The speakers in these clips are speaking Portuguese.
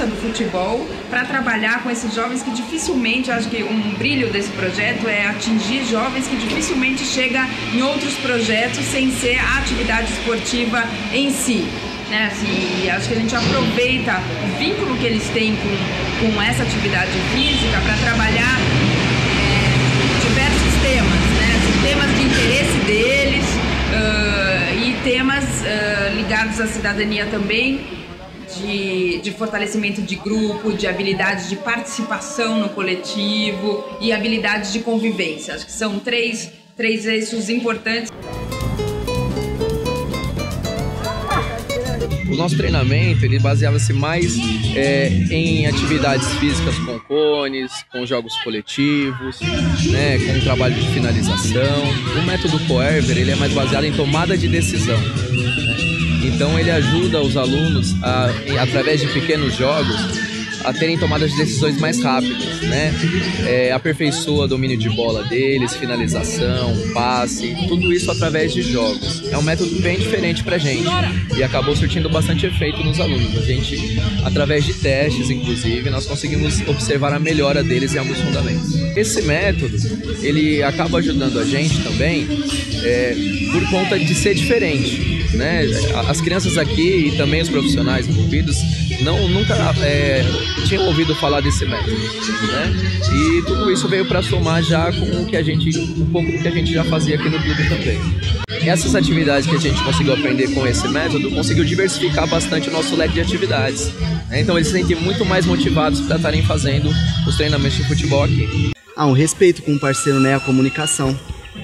gosta do futebol para trabalhar com esses jovens que dificilmente, acho que um brilho desse projeto é atingir jovens que dificilmente chegam em outros projetos sem ser a atividade esportiva em si. Né, assim, acho que a gente aproveita o vínculo que eles têm com essa atividade física para trabalhar diversos temas, né, assim, temas de interesse deles e temas ligados à cidadania também, de fortalecimento de grupo, de habilidades de participação no coletivo e habilidades de convivência. Acho que são três eixos importantes. O nosso treinamento, ele baseava-se mais em atividades físicas com cones, com jogos coletivos, né, com trabalho de finalização. O método Coerver, ele é mais baseado em tomada de decisão, né? Então ele ajuda os alunos, através de pequenos jogos, a terem tomadas de decisões mais rápidas, né? Aperfeiçoa o domínio de bola deles, finalização, passe, tudo isso através de jogos. É um método bem diferente pra gente e acabou surtindo bastante efeito nos alunos. A gente, através de testes, inclusive, nós conseguimos observar a melhora deles em alguns fundamentos. Esse método, ele acaba ajudando a gente também por conta de ser diferente, né? As crianças aqui e também os profissionais envolvidos nunca tinham ouvido falar desse método, né? E tudo isso veio para somar já com um pouco do que a gente já fazia aqui no clube também. Essas atividades que a gente conseguiu aprender com esse método conseguiu diversificar bastante o nosso leque de atividades, né? Então eles se sentem muito mais motivados para estarem fazendo os treinamentos de futebol aqui. Um respeito com o parceiro, né? A comunicação.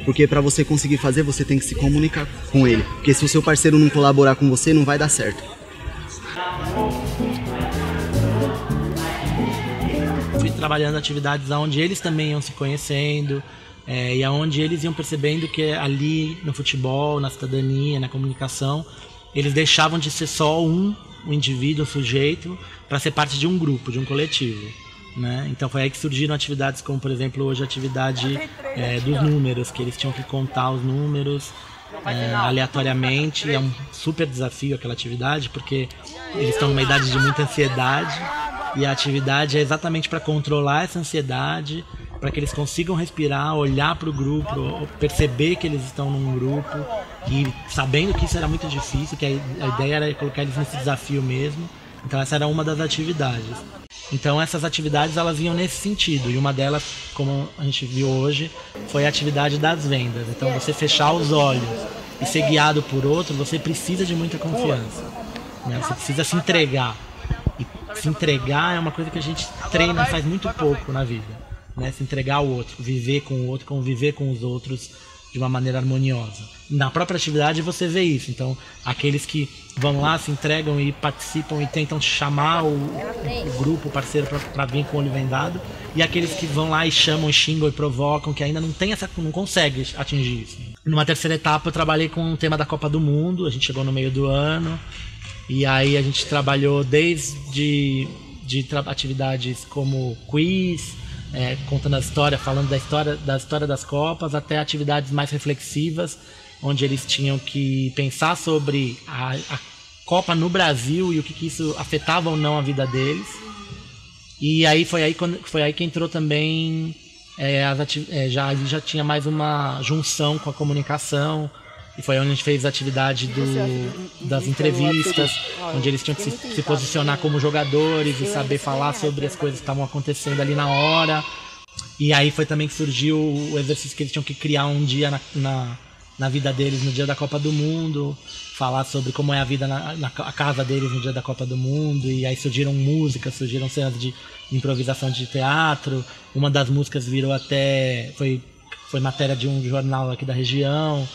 Porque para você conseguir fazer, você tem que se comunicar com ele. Porque se o seu parceiro não colaborar com você, não vai dar certo. Fui trabalhando atividades onde eles também iam se conhecendo e aonde eles iam percebendo que ali no futebol, na cidadania, na comunicação, eles deixavam de ser só um indivíduo, um sujeito, para ser parte de um grupo, de um coletivo, né? Então foi aí que surgiram atividades como, por exemplo, hoje a atividade dos números, que eles tinham que contar os números aleatoriamente. É um super desafio aquela atividade, porque eles estão numa idade de muita ansiedade e a atividade é exatamente para controlar essa ansiedade, para que eles consigam respirar, olhar para o grupo, perceber que eles estão num grupo e sabendo que isso era muito difícil, que a ideia era colocar eles nesse desafio mesmo. Então essa era uma das atividades. Então essas atividades elas iam nesse sentido, e uma delas, como a gente viu hoje, foi a atividade das vendas. Então você fechar os olhos e ser guiado por outro, você precisa de muita confiança, né? Você precisa se entregar, e se entregar é uma coisa que a gente treina faz muito pouco na vida, né? Se entregar ao outro, viver com o outro, conviver com os outros de uma maneira harmoniosa. Na própria atividade você vê isso. Então, aqueles que vão lá, se entregam e participam e tentam chamar o grupo, o parceiro para vir com o olho vendado, e aqueles que vão lá e chamam, e xingam e provocam, que ainda não conseguem atingir isso. Numa terceira etapa eu trabalhei com o tema da Copa do Mundo. A gente chegou no meio do ano e aí a gente trabalhou desde atividades como quiz, contando a história, falando da história das Copas, até atividades mais reflexivas, onde eles tinham que pensar sobre a Copa no Brasil e o que isso afetava ou não a vida deles. E aí foi aí que entrou também já tinha mais uma junção com a comunicação, e foi onde a gente fez a atividade das entrevistas, onde eles tinham que se posicionar como jogadores e saber falar sobre as coisas que estavam acontecendo ali na hora. E aí foi também que surgiu o exercício que eles tinham que criar um dia na vida deles no dia da Copa do Mundo, falar sobre como é a vida na casa deles no dia da Copa do Mundo. E aí surgiram músicas, surgiram cenas de improvisação de teatro. Uma das músicas virou foi matéria de um jornal aqui da região.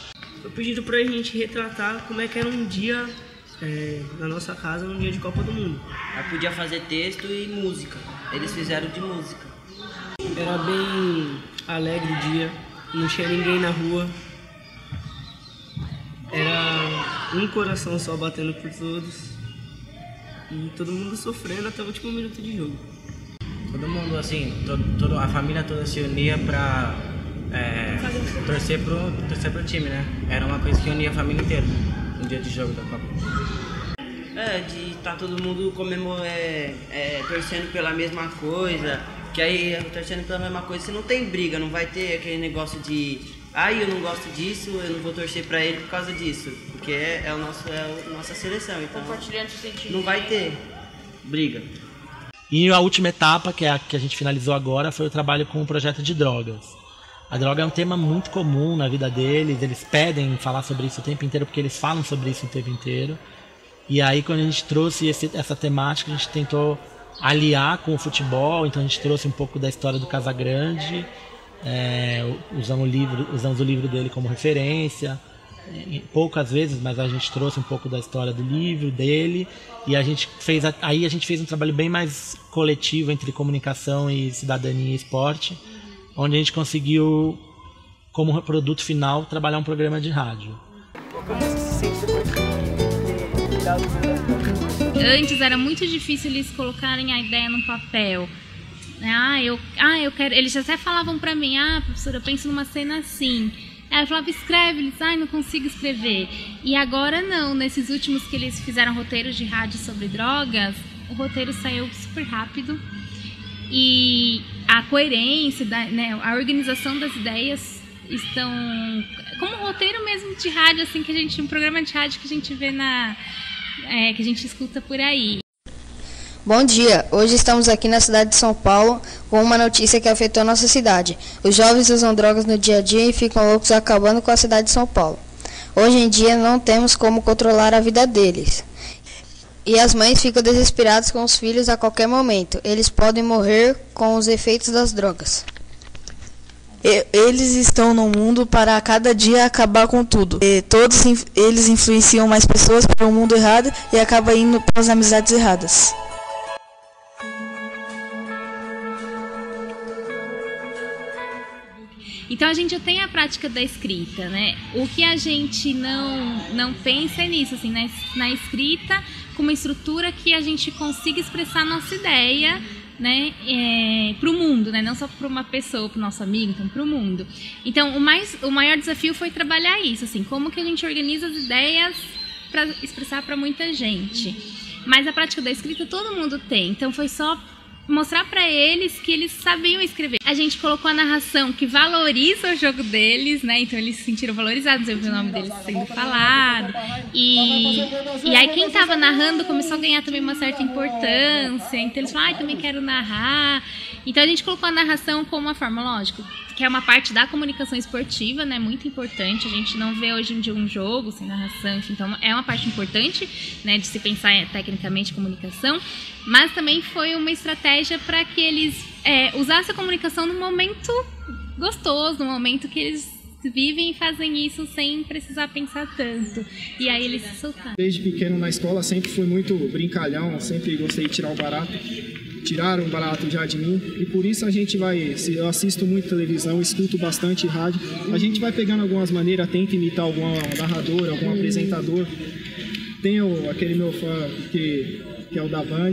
Foi pedido pra gente retratar como é que era um dia na nossa casa, num dia de Copa do Mundo. Eu podia fazer texto e música. Eles fizeram de música. Era bem alegre o dia, não tinha ninguém na rua. Era um coração só batendo por todos. E todo mundo sofrendo até o último minuto de jogo. Todo mundo, assim, a família toda se unia pra torcer pro time, né? Era uma coisa que unia a família inteira no dia de jogo da Copa. de estar todo mundo torcendo pela mesma coisa, que aí torcendo pela mesma coisa você não tem briga, não vai ter aquele negócio de eu não gosto disso, eu não vou torcer pra ele por causa disso, porque é a nossa seleção, então compartilhando o sentimento. Não vai ter briga. E a última etapa, que é a que a gente finalizou agora, foi o trabalho com o projeto de drogas. A droga é um tema muito comum na vida deles, eles pedem falar sobre isso o tempo inteiro, porque eles falam sobre isso o tempo inteiro. E aí, quando a gente trouxe essa temática, a gente tentou aliar com o futebol, então a gente trouxe um pouco da história do Casagrande, usamos o livro dele como referência, poucas vezes, mas a gente trouxe um pouco da história do livro dele, e a gente fez um trabalho bem mais coletivo entre comunicação e cidadania e esporte, onde a gente conseguiu, como produto final, trabalhar um programa de rádio. Antes era muito difícil eles colocarem a ideia no papel. Eu quero. Eles até falavam pra mim, professora, eu penso numa cena assim. Aí eu falava, escreve, eles, não consigo escrever. E agora não, nesses últimos que eles fizeram roteiros de rádio sobre drogas, o roteiro saiu super rápido. E a coerência, a organização das ideias estão como um roteiro mesmo de rádio, assim, um programa de rádio que a gente vê que a gente escuta por aí. Bom dia, hoje estamos aqui na cidade de São Paulo com uma notícia que afetou nossa cidade. Os jovens usam drogas no dia a dia e ficam loucos acabando com a cidade de São Paulo. Hoje em dia não temos como controlar a vida deles. E as mães ficam desesperadas com os filhos a qualquer momento. Eles podem morrer com os efeitos das drogas. Eles estão no mundo para a cada dia acabar com tudo. Todos eles influenciam mais pessoas para o mundo errado e acabam indo para as amizades erradas. Então a gente já tem a prática da escrita, né? O que a gente não pensa é nisso, assim, na escrita, com uma estrutura que a gente consiga expressar a nossa ideia, né, para o mundo, né? Não só para uma pessoa, para o nosso amigo, então para o mundo. Então o maior desafio foi trabalhar isso, assim, como que a gente organiza as ideias para expressar para muita gente. Mas a prática da escrita todo mundo tem, então foi só mostrar para eles que eles sabiam escrever. A gente colocou a narração que valoriza o jogo deles, né? Então eles se sentiram valorizados, eu vi o nome deles sendo falado. E aí quem estava narrando começou a ganhar também uma certa importância. Então eles falaram, também quero narrar. Então a gente colocou a narração como uma forma, lógico, que é uma parte da comunicação esportiva, né? Muito importante. A gente não vê hoje em dia um jogo sem narração, enfim, então é uma parte importante, né, de se pensar tecnicamente comunicação, mas também foi uma estratégia para que eles usassem a comunicação num momento gostoso, num momento que eles vivem e fazem isso sem precisar pensar tanto. E aí eles se soltaram. Desde pequeno na escola sempre fui muito brincalhão, sempre gostei de tirar o barato. Tiraram o barato já de mim e por isso eu assisto muito televisão, escuto bastante rádio, a gente vai pegando algumas maneiras, tenta imitar algum narrador, algum apresentador. Tem aquele meu fã que é o da Band,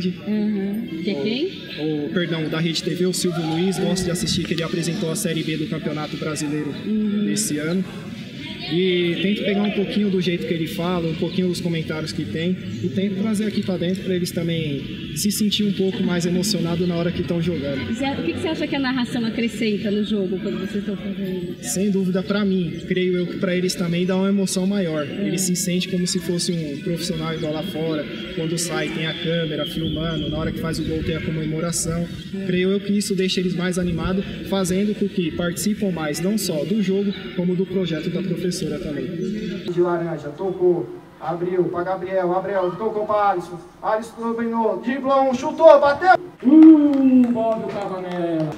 perdão, da Rede TV, o Silvio Luiz, gosto de assistir, que ele apresentou a Série B do Campeonato Brasileiro nesse ano. E tento pegar um pouquinho do jeito que ele fala, um pouquinho dos comentários que tem e tento trazer aqui para dentro para eles também se sentir um pouco mais emocionados na hora que estão jogando. O que você acha que a narração acrescenta no jogo quando vocês estão fazendo? Sem dúvida, para mim, creio eu que para eles também dá uma emoção maior. Eles se sentem como se fosse um profissional igual lá fora, quando sai tem a câmera filmando, na hora que faz o gol tem a comemoração. Creio eu que isso deixa eles mais animados, fazendo com que participam mais não só do jogo, como do projeto da professora também. De laranja, tocou, abriu para Gabriel, tocou para Alisson dominou, driblou, chutou, bateu. Bola do Cavanella.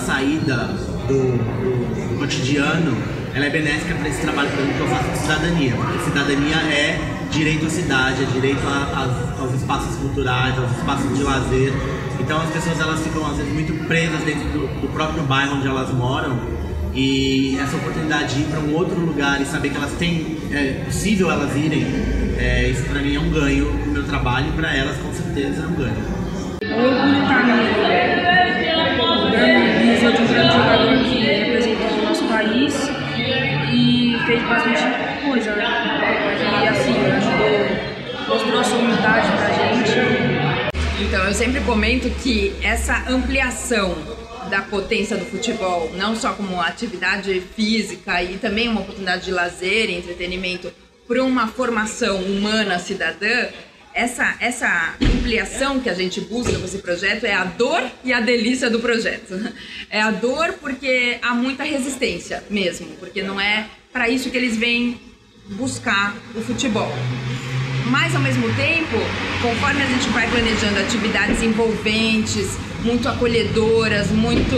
Saída do cotidiano, ela é benéfica para esse trabalho que eu faço de cidadania, porque cidadania é direito à cidade, é direito aos espaços culturais, aos espaços de lazer. Então as pessoas elas ficam às vezes muito presas dentro do próprio bairro onde elas moram, e essa oportunidade de ir para um outro lugar e saber que elas têm, é possível elas irem, isso para mim é um ganho no meu trabalho, e para elas com certeza é um ganho. O orgulho está nele, dando de um grande jogador que representou o nosso país e fez bastante coisa, né? E assim, ajudou, mostrou a sua humildade pra gente. Então, eu sempre comento que essa ampliação da potência do futebol, não só como atividade física e também uma oportunidade de lazer e entretenimento para uma formação humana cidadã, essa ampliação que a gente busca com esse projeto é a dor e a delícia do projeto. É a dor porque há muita resistência mesmo, porque não é para isso que eles vêm buscar o futebol. Mas, ao mesmo tempo, conforme a gente vai planejando atividades envolventes, muito acolhedoras, muito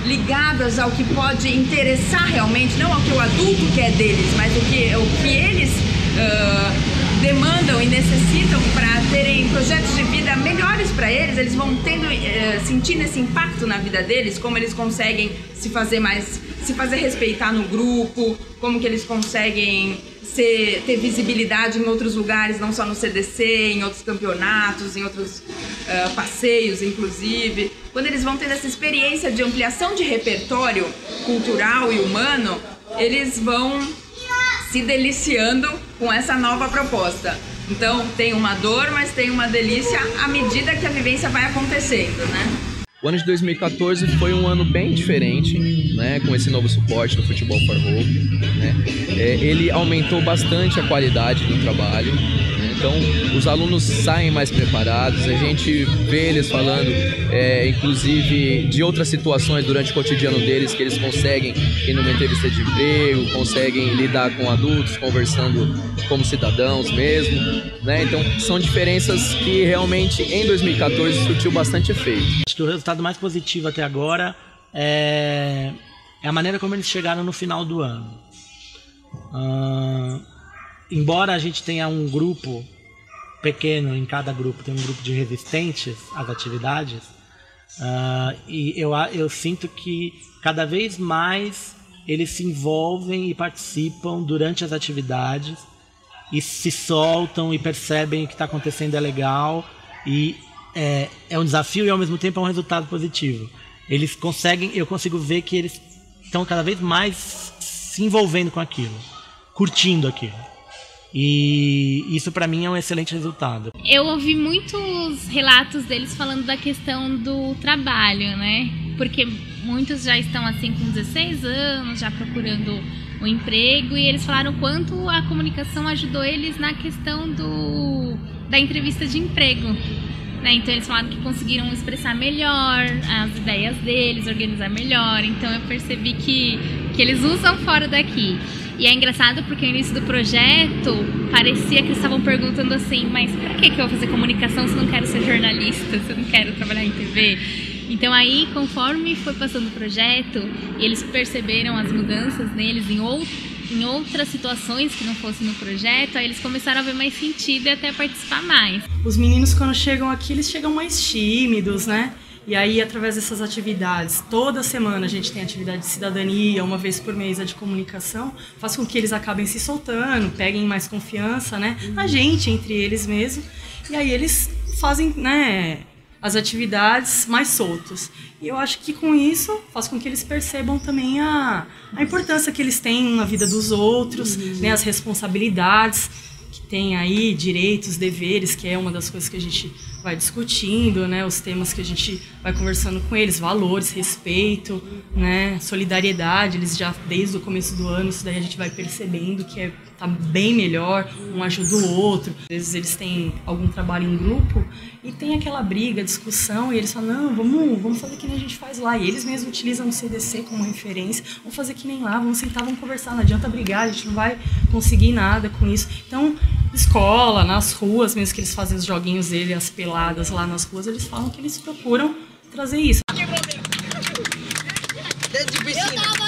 ligadas ao que pode interessar realmente, não ao que o adulto quer deles, mas o que eles demandam e necessitam para terem projetos de vida melhores para eles, eles vão sentindo esse impacto na vida deles, como eles conseguem se fazer respeitar no grupo, como que eles conseguem ter visibilidade em outros lugares, não só no CDC, em outros campeonatos, em outros passeios, inclusive. Quando eles vão tendo essa experiência de ampliação de repertório cultural e humano, eles vão se deliciando com essa nova proposta. Então tem uma dor, mas tem uma delícia à medida que a vivência vai acontecendo, né? O ano de 2014 foi um ano bem diferente, né, com esse novo suporte do Futebol for Hope, né? Ele aumentou bastante a qualidade do trabalho, né? Então os alunos saem mais preparados, a gente vê eles falando, inclusive, de outras situações durante o cotidiano deles, que eles conseguem ir numa entrevista de emprego, conseguem lidar com adultos, conversando como cidadãos mesmo, né? Então são diferenças que realmente em 2014 surtiu bastante efeito. Acho que o resultado mais positivo até agora é a maneira como eles chegaram no final do ano. Embora a gente tenha um grupo pequeno, em cada grupo tem um grupo de resistentes às atividades, e eu sinto que cada vez mais eles se envolvem e participam durante as atividades e se soltam e percebem que o que está acontecendo é legal, e é um desafio e ao mesmo tempo é um resultado positivo. Eles conseguem, eu consigo ver que eles estão cada vez mais se envolvendo com aquilo, curtindo aquilo. E isso para mim é um excelente resultado. Eu ouvi muitos relatos deles falando da questão do trabalho, né? Porque muitos já estão assim com 16 anos, já procurando um emprego, e eles falaram quanto a comunicação ajudou eles na questão da entrevista de emprego. Então eles falaram que conseguiram expressar melhor as ideias deles, organizar melhor. Então eu percebi que eles usam fora daqui. E é engraçado porque no início do projeto parecia que eles estavam perguntando assim, mas pra que eu vou fazer comunicação se eu não quero ser jornalista, se eu não quero trabalhar em TV? Então aí, conforme foi passando o projeto, eles perceberam as mudanças neles em outras situações que não fossem no projeto, aí eles começaram a ver mais sentido e até participar mais. Os meninos, quando chegam aqui, eles chegam mais tímidos, né? E aí, através dessas atividades, toda semana a gente tem atividade de cidadania, uma vez por mês a de comunicação, faz com que eles acabem se soltando, peguem mais confiança, né? A gente, entre eles mesmo. E aí eles fazem, né, as atividades mais soltos. E eu acho que com isso faz com que eles percebam também a importância que eles têm na vida dos outros, né, as responsabilidades que tem aí, direitos, deveres, que é uma das coisas que a gente vai discutindo, né, os temas que a gente vai conversando com eles, valores, respeito, né, solidariedade. Eles já, desde o começo do ano, isso daí a gente vai percebendo que tá bem melhor, um ajuda o outro. Às vezes eles têm algum trabalho em grupo e tem aquela briga, discussão, e eles falam, não, vamos fazer que nem a gente faz lá. E eles mesmos utilizam o CDC como referência, vamos fazer que nem lá, vamos sentar, vamos conversar, não adianta brigar, a gente não vai conseguir nada com isso. Então, escola, nas ruas, mesmo que eles fazem os joguinhos dele, as peladas lá nas ruas, eles falam que eles procuram trazer isso. Desde piscina.